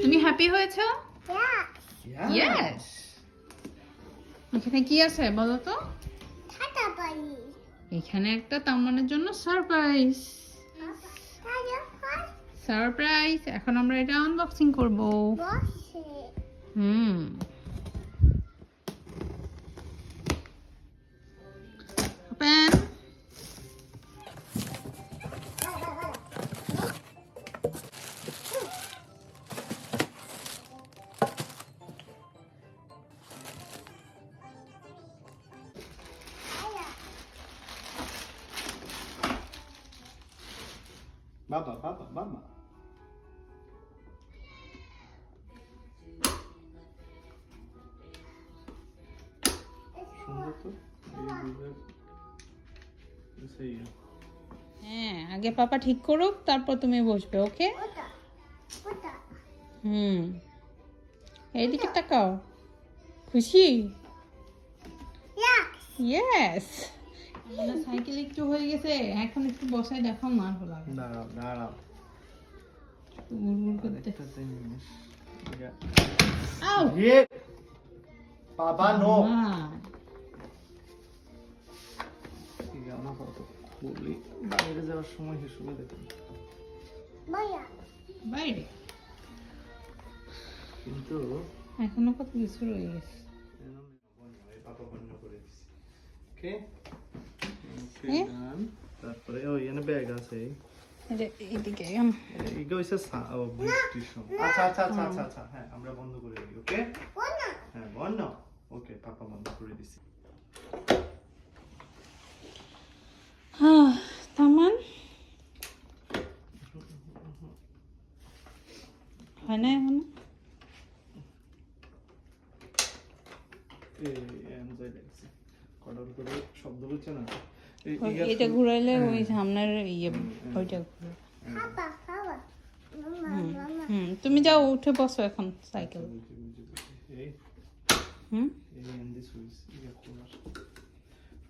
তুমি হ্যাপি হয়েছো? Yeah. Yes. এখানে কি আছে বলো তো? Tata bari. এখানে একটা তাম্মানের জন্য সারপ্রাইজ। সারপ্রাইজ। এখন আমরা এটা আনবক্সিং করব। Bosse. হুম। ওপেন। Baba. সুন্দর তো এই হ্যাঁ, আগে পাপা ঠিক করুক, তারপর তুমি বসবে, ওকে? Oda. হুম। এইদিকে তাকাও। খুশি? Yes. ইয়েস। মানে সাইকেল একটু হয়ে গেছে, এখন একটু বসায় দেখো মার হলো। দাঁড়াও করতে। একটা জিনিস আউ! বাবা নো মা। আমার কত বলি বাইরে যাওয়ার সময় হিসেবে দেখুন Maya. বাইরে কিন্তু এখনো কত কিছু রয়ে গেছে। পাপা বন্ধ করে দিছি ওকে হ্যাঁ? তারপরে ওই এনে ব্যাগ আছে এটা এইদিকে এইটা হইছে বৃষ্টির সময় আচ্ছা হ্যাঁ আমরা বন্ধ করে দিই ওকে Ona. হ্যাঁ বন্ধ ওকে পাপা বন্ধ করে দিছি তামান হয় না এখন? এনজয় লাগছে কডল করে শব্দ হচ্ছে না এটা ঘুরাইলে ওই সামনের ইয়ে ওইটা ঘুরে। Papa. Mama. তুমি যাও, উঠে বসো এখন সাইকেল। এই হুম। এই এন্ডি সুইচ ইয়া খোলার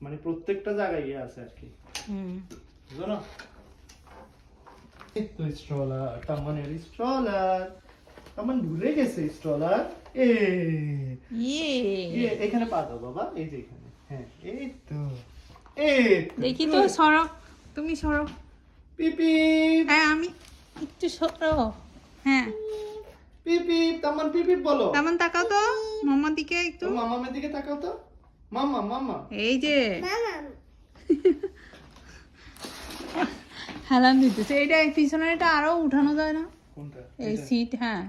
মানে প্রত্যেকটা জায়গায় ইয়ে আছে আর কি হুম। বুঝো না তো স্ট্রলার তামানের স্ট্রলার তামান ভুলে গেছে স্ট্রলার ইয়ে। এখানে পা দাও বাবা এই যে এখানে হ্যাঁ এই তো দেখি তো, সরো, তুমি সরো। পিপি হ্যাঁ, আমি একটু সরো। হ্যাঁ, পিপি তামান পিপি বলো তেমন তাকাও তো মামার দিকে একটু। তো মামামের দিকে তাকাও তো মামা এই যে Mama. হেলান দিতেছে। এইটা পিছনের এটা আরো উঠানো যায় না? কোনটা এই সিট, হ্যাঁ।